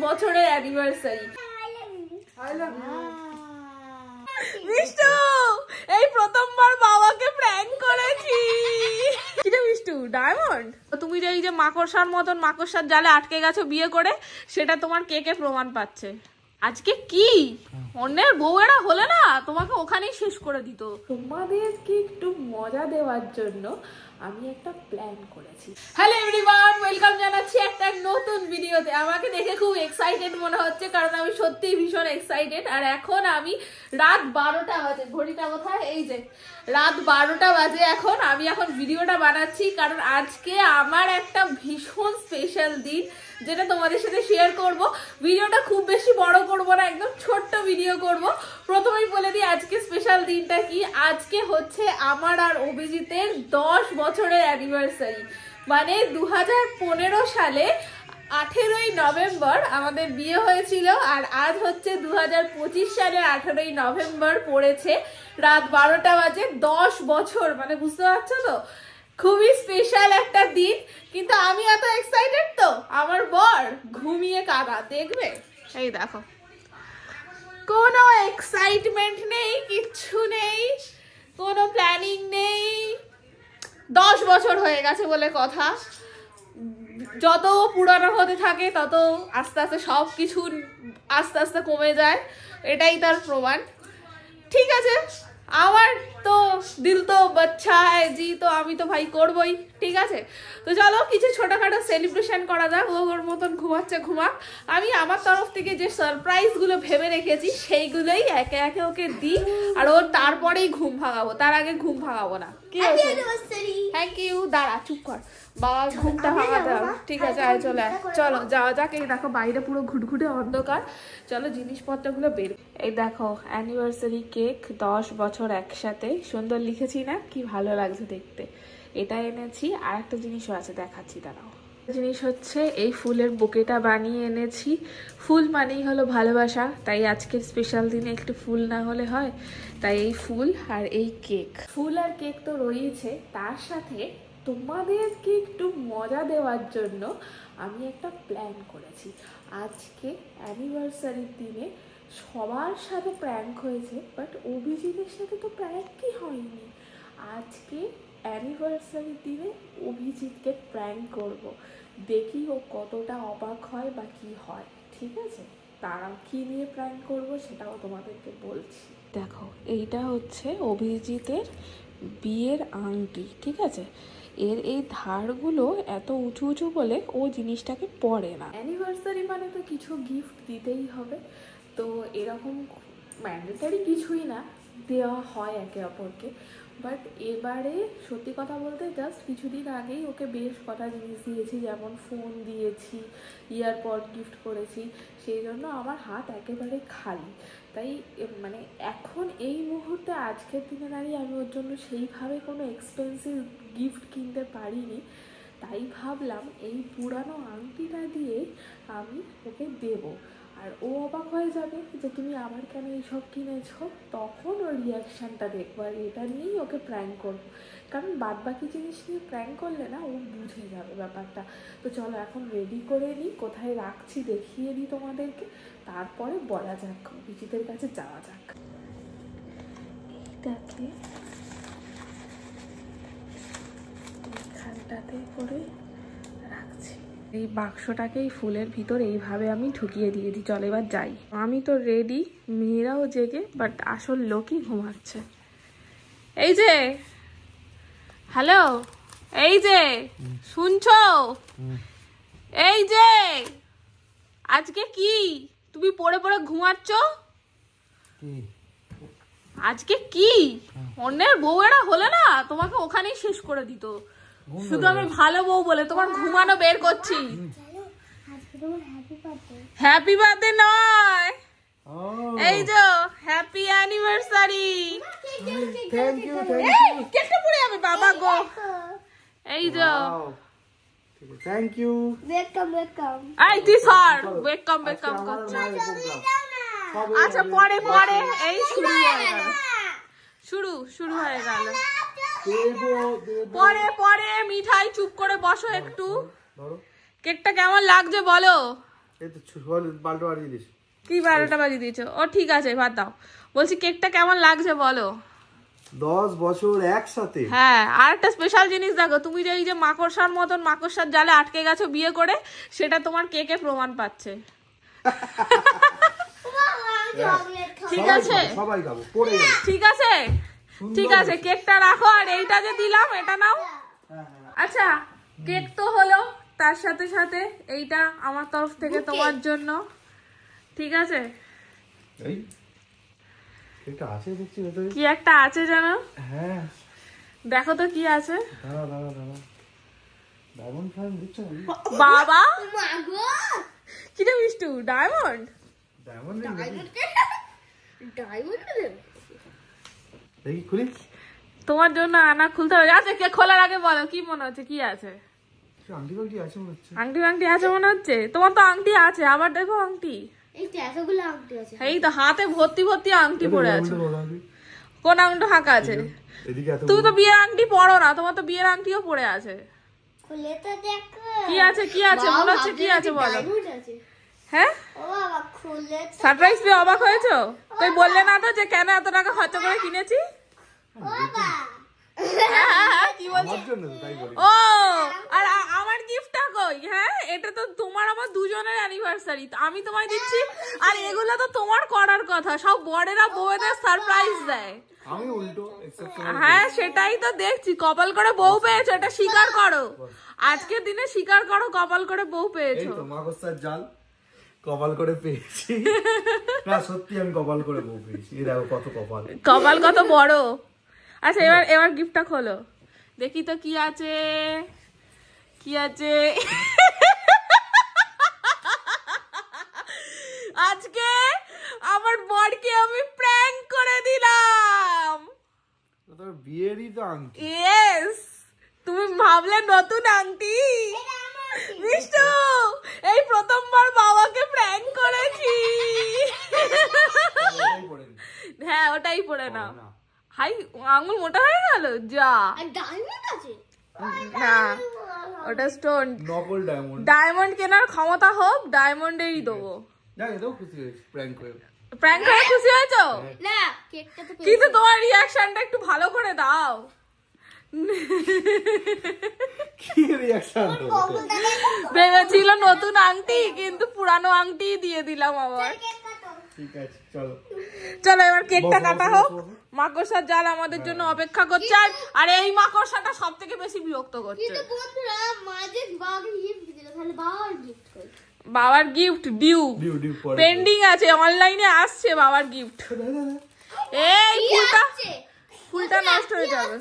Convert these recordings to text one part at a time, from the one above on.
বছরের অ্যানিভার্সারি। মিষ্টু, এই প্রথমবার বাবাকে প্র্যাঙ্ক করেছি। কিরে মিষ্টু, ডায়মন্ড তুমি যে এই যে মাকড়সার মতন মাকড়সার জালে আটকে গেছো বিয়ে করে, সেটা তোমার কেকে প্রমাণ পাচ্ছে। আজকে কি অন্যের বউয়েরা হলে না তোমাকে ওখানেই শেষ করে দিত। তোমাদেরকে একটু মজা দেওয়ার জন্য আমি একটা প্ল্যান করেছি। হ্যালো এভরিওয়ান, ওয়েলকাম জানাচ্ছি একটা নতুন ভিডিওতে। আমাকে দেখে খুব এক্সাইটেড মনে হচ্ছে, কারণ আমি সত্যিই ভীষণ এক্সাইটেড। আর এখন আমি রাত 12টা বাজে, ঘড়িটা কোথায়, এই যে রাত 12টা বাজে এখন। আমি এখন ভিডিওটা বানাচ্ছি কারণ আজকে আমার একটা ভীষণ স্পেশাল দিন, যেটা তোমাদের সাথে শেয়ার করব। ভিডিওটা খুব বেশি বড় করব না, একদম ছোট্ট ভিডিও করব। প্রথমেই বলে দিই আজকে স্পেশাল দিনটা কি। আজকে হচ্ছে আমার আর অভিজিতের 10 বছরের অ্যানিভার্সারি। মানে 2015 সালে 18ই নভেম্বর আমাদের বিয়ে হয়েছিল, আর আজ হচ্ছে 2025 সালে 18ই নভেম্বর পড়েছে, রাত 12টা বাজে। 10 বছর, মানে বুঝতে পারছো তো, খুবই স্পেশাল একটা দিন। কিন্তু আমি এত এক্সাইটেড তো, আমার বর ঘুমিয়ে কাঁদা দেখবে। এই দেখো, কোনো এক্সাইটমেন্ট নেই, কিচ্ছু নেই, কোনো প্ল্যানিং নেই। 10 বছর হয়ে গেছে বলে কথা। যত পুরানো হতে থাকে তত আস্তে আস্তে সব কিছু আস্তে আস্তে কমে যায়, এটাই তার প্রমাণ। ঠিক আছে, আমার তো দিল তো বাচ্চা হ্যায় জি, তো আমি তো ভাই করবই। ঠিক আছে, তো চলো কিছু ছোটখাটো সেলিব্রেশন করা যাক। ও ওর মতন ঘুমাচ্ছে, ঘুমাক। আমি আমার তরফ থেকে যে সারপ্রাইজ গুলো ভেবে রেখেছি সেইগুলোই একে একে ওকে দিই, আর ওর তারপরেই ঘুম ভাঙাবো, তার আগে ঘুম ভাঙাবো না। কি আছে? Thank you. দাঁড়া, চুপ কর, বাবা ঘুমটা ভাঙাতে হবে। ঠিক আছে, আয় চলে আয়, চলো যাওয়া যাক। এই দেখো বাইরে পুরো ঘুটঘুটে অন্ধকার, চলো জিনিসপত্রগুলো বের। এই দেখো অ্যানিভার্সারি কেক, 10 বছর একসাথে। সুন্দর লিখেছি না? কি ভালো লাগছে দেখতে। এটা এনেছি, আর একটা জিনিসও আছে, দেখাচ্ছি দাঁড়াও। জিনিস হচ্ছে এই ফুলের বুকেটা বানিয়ে এনেছি। ফুল মানেই হলো ভালোবাসা, তাই আজকের স্পেশাল দিনে একটু ফুল না হলে হয়, তাই এই ফুল আর এই কেক। ফুল আর কেক তো রয়েছে, তার সাথে তোমাদেরকে একটু মজা দেওয়ার জন্য আমি একটা প্ল্যান করেছি। আজকে অ্যানিভার্সারির দিনে সবার সাথে প্র্যাঙ্ক হয়েছে, বাট অভিজিতের সাথে তো প্র্যাঙ্কই হয়নি। আজকে অ্যানিভার্সারির দিনে অভিজিৎকে প্র্যাঙ্ক করব, দেখি ও কতটা অবাক হয় বা কি হয়। ঠিক আছে, তারা কি নিয়ে প্র্যাঙ্ক করব সেটাও তোমাদেরকে বলছি। দেখো, এইটা হচ্ছে অভিজিতের বিয়ের আংটি। ঠিক আছে, এর এই ধারগুলো এত উঁচু উঁচু বলে ও জিনিসটাকে পরে না। অ্যানিভার্সারি মানে তো কিছু গিফট দিতেই হবে, তো এরকম ম্যান্ডেটারি কিছুই না, দেওয়া হয় একে অপরকে। বাট এবারে সত্যি কথা বলতে জাস্ট কিছুদিন আগেই ওকে বেশ কটা জিনিস দিয়েছি, যেমন ফোন দিয়েছি, ইয়ারপড গিফট করেছি, সেই জন্য আমার হাত একেবারে খালি। তাই মানে এখন এই মুহূর্তে আজকের দিনে দাঁড়িয়ে আমি ওর জন্য সেইভাবে কোনো এক্সপেন্সিভ গিফট কিনতে পারিনি। তাই ভাবলাম এই পুরানো আংটিটা দিয়ে আমি ওকে দেবো, আর ও অবাক হয়ে যাবে যে তুমি আবার কেন এইসব কিনেছো। তখন ওর রিয়াকশানটা দেখবো, আর এটা নিয়েই ওকে প্র্যাঙ্ক করবো। কারণ বাদবাকি জিনিস নিয়ে প্র্যাঙ্ক করলে না ও বুঝে যাবে ব্যাপারটা। তো চলো এখন রেডি করে নিই, কোথায় রাখছি দেখিয়ে দিই তোমাদেরকে, তারপরে বলা যাক, অভিজিতের কাছে যাওয়া যাক। এইটাকে এইখানটাতে করে রাখছি। এই বাক্সটাকে এই ফুলের ভিতর এইভাবে আমি ঢুকিয়ে দিয়ে দিই। চল এবার যাই। আমি তো রেডি, মেয়েরাও জেগে, বাট আসল লোকই ঘুমাচ্ছে। এই যে হ্যালো, এই যে শুনছো, এই যে আজকে কি তুমি পড়ে পড়ে ঘুমাচ্ছ? আজকে কি অন্যের বউয়েরা হলে না তোমাকে ওখানেই শেষ করে দিত। শুধু আমি ভালো বউ বলে তোমার ঘুমানো বের করছি। হ্যাপি বার্থডে নয়, এই যে হ্যাপি অ্যানিভার্সারি। থ্যাংক ইউ, কেকটা পড়ে যাবে বাবা গো। এই যে থ্যাংক ইউ, ওয়েলকাম ওয়েলকাম। এই তুই স্যার ওয়েলকাম ওয়েলকাম করছিস। আচ্ছা পরে পরে এই শুরু হয়ে গেল, শুরু হয়ে গেল। পরে পরে মিঠাই, চুপ করে বসো একটু। কেকটা কেমন লাগছে বলো? এই তো বাল্টো বাড়িয়ে দিস। কি 12টা বাজিয়ে দিয়েছো? ও ঠিক আছে, বাদ দাও। বলছি কেকটা কেমন লাগছে বলো। 10 বছর একসাথে। হ্যাঁ, আর একটা স্পেশাল জিনিস দেখো, তুমি যে এই যে মাকড়সার মতন মাকড়সার জালে আটকে গেছো বিয়ে করে, সেটা তোমার কেকে প্রমাণ পাচ্ছে। ঠিক আছে, সবাই খাবো, পড়ে যাবে। ঠিক আছে, ঠিক আছে, কেকটা রাখো। আর এইটা যে দিলাম এটা নাও। আচ্ছা, কেক তো হলো, তার সাথে সাথে এইটা আমার তরফ থেকে তোমার জন্য। ঠিক আছে, এই এটা আছে দেখছি ভেতরে। কি একটা আছে জানো? হ্যাঁ, দেখো তো কি আছে। দাঁড়া ডায়মন্ড ফার্ম দিচ্ছে না? বাবা কি রে মিষ্টু, ডায়মন্ড? ডায়মন্ড দেখি খুলি। তোমার জন্য আনা খুলতে হবে। আচ্ছা, কেক খোলার আগে বলো কি মনে হচ্ছে, কি আছে? আংটি বাংটি আছে মনে হচ্ছে। আংটি আছে মনে হচ্ছে? তোমার তো আংটি আছে, আবার দেখো আংটি। এই তো হাতে ভর্তি ভর্তি আংটি পড়ে আছে। কোন আংটি ফাঁকা আছে? তুমি তো বিয়ের আংটি পরো না, তোমার তো বিয়ের আংটিও পড়ে আছে। কি আছে, কি আছে মনে হচ্ছে, কি আছে বলো। হ্যাঁ, সারপ্রাইজ পেয়ে অবাক হয়েছো? তুই বললে না তো যে কেন এত টাকা খরচা করে কিনেছি? কি বলছিস? ও, আর আমার গিফটটা কই? হ্যাঁ, এটা তো তোমার আমার দুজনের অ্যানিভার্সারি, আমি তোমায় দিচ্ছি। আর এগুলো তো তোমার করার কথা, সব বড়েরা বউদের সারপ্রাইজ দেয়। আমি উল্টো। হ্যাঁ, সেটাই তো দেখছি। কপাল করে বউ পেয়েছো, এটা স্বীকার করো। আজকের দিনে স্বীকার করো, কপাল করে বউ পেয়েছো। এই তো মাকড়সার জাল কপাল করে পেয়েছি। না সত্যি আমি কপাল করে বউ পেয়েছি। এই দেখো কত কপাল, কপাল কত বড়। আচ্ছা, এবার গিফটটা খোলো, দেখি তো কি আছে, কি আছে। আজকে আমার বরকে আমি প্র্যাঙ্ক করে দিলাম। তোর বিয়েরই তো আংটি। ইয়েস, তুমি ভাবলে নতুন আংটি। মিষ্টু, এই প্রথমবার বাবাকে প্র্যাঙ্ক করেছি। হ্যাঁ, ওটাই পরে নাও। হাই, আঙুল মোটা হয়ে গেল যা। না, ওটা স্টোন। নকল ডায়মন্ড। ডায়মন্ড কেনার ক্ষমতা হোক, ডায়মন্ডেরই দেবো। খুশি হয়েছি প্র্যাঙ্ক করে। প্র্যাঙ্ক করে খুশি হয়েছো? কিন্তু তোমার রিয়াকশনটা একটু ভালো করে দাও। কি রিয়াকশন? ভেবেছিল নতুন আংটি, কিন্তু পুরানো আংটি দিয়ে দিলাম আবার। ঠিক আছে, চলো চলো এবার কেকটা কাটা হোক। মাকড়সার জাল আমাদের জন্য অপেক্ষা করছে। আর এই মাকড়সাটা সব থেকে বেশি বিরক্ত করছে। বাবার গিফট ডিউ পেন্ডিং আছে, অনলাইনে আসছে বাবার গিফট। এই ফুলটা নষ্ট হয়ে যাবে।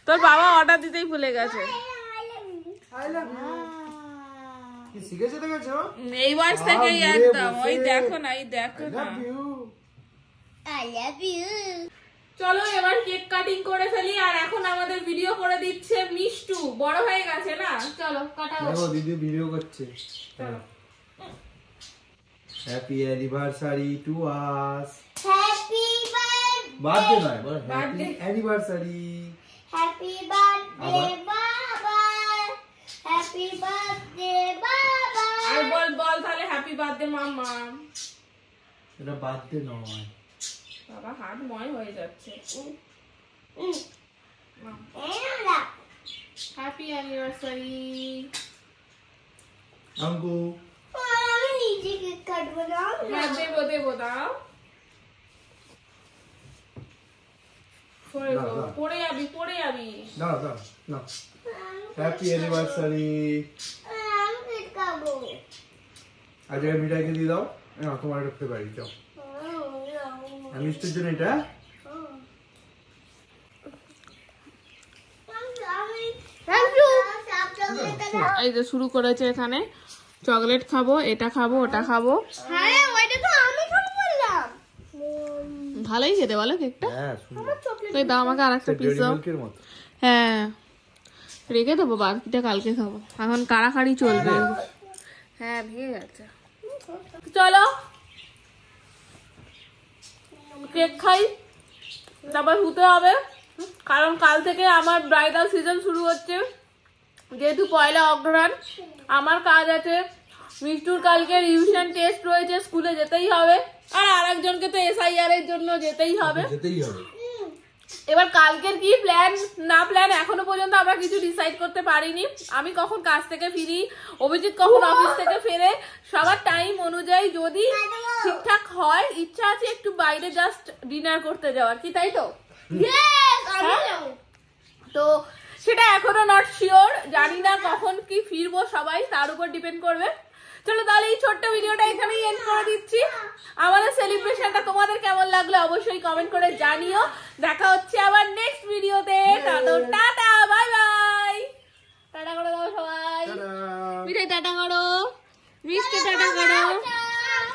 তোর বাবা অর্ডার দিতেই ভুলে গেছে। এই বয়স থেকেই একদম। ওই দেখো না, এই দেখো না। চলো এবার কেক কাটিং করে ফেলি। আর এখন আমাদের ভিডিও করে দিচ্ছে মিষ্টু, বড় হয়ে গেছে না। চলো কাটাও। দেখো দিদি ভিডিও করছে। Happy anniversary to us. Happy birthday নয়, বল হ্যাপি অ্যানিভার্সারি। হ্যাপি বার্থডে বাবা, হ্যাপি বার্থডে বাবা। আর বল তাহলে হ্যাপি বার্থডে মাম্মা। এটা বার্থডে নয় বাবা, হাত ময় হয়ে যাচ্ছে। হ্যাপি অ্যানিভার্সারি আঙ্কু। আমি নিজে কেক কাটবো না। হ্যাঁ, দেবো দাও। পড়ে যাবি। না হ্যাপি অ্যানিভার্সারি। আমি কেক খাবো। আজকে মিঠাইকে দিয়ে দাও। তোমার একটা বাড়ি যাও। আমি মিষ্টির জন্য এটা। এই যে শুরু করেছে এখানে। চকলেট খাবো, এটা খাবো, ওটা খাবো। ভালোই খেতে বলো কেকটা। তাই দাও আমাকে আর একটা পিস দাও। হ্যাঁ, রেখে দেবো, বাকিটা কালকে খাবো। এখন কাড়াকাড়ি চলবে। হ্যাঁ, ভেঙে যাচ্ছে। চলো কেক খাই, তারপর শুতে হবে। কারণ কাল থেকে আমার ব্রাইডাল সিজন শুরু হচ্ছে। যেহেতু পয়লা অগ্রহায়ণ আমার কাজ আছে, মিষ্টুর কালকে রিভিশন টেস্ট রয়েছে, স্কুলে যেতেই হবে, আর আরেকজনকে তো SIR এর জন্য যেতেই হবে। এবার কালকের কি প্ল্যান না প্ল্যান এখনো পর্যন্ত আমরা কিছু ডিসাইড করতে পারিনি। আমি কখন কাজ থেকে ফিরি, অভিজিৎ কখন অফিস থেকে ফেরে, সবার টাইম অনুযায়ী যদি ঠিকঠাক হয়, ইচ্ছা আছে একটু বাইরে জাস্ট ডিনার করতে যাওয়ার, কি তাই তো? তো সেটা এখনো নট শিওর, জানি না কখন কি ফিরবো, সবাই তার উপর ডিপেন্ড করবে। চলো তাহলে এই ছোট্ট ভিডিওটা এখানেই এন্ড করে দিচ্ছি। আমাদের সেলিব্রেশনটা তোমাদের কেমন লাগলো অবশ্যই কমেন্ট করে জানিও। দেখা হচ্ছে আবার নেক্সট ভিডিওতে। Tata, bye bye. টাটা করে দাও সবাই, মিঠাই টাটা করো, মিষ্টি টাটা করো।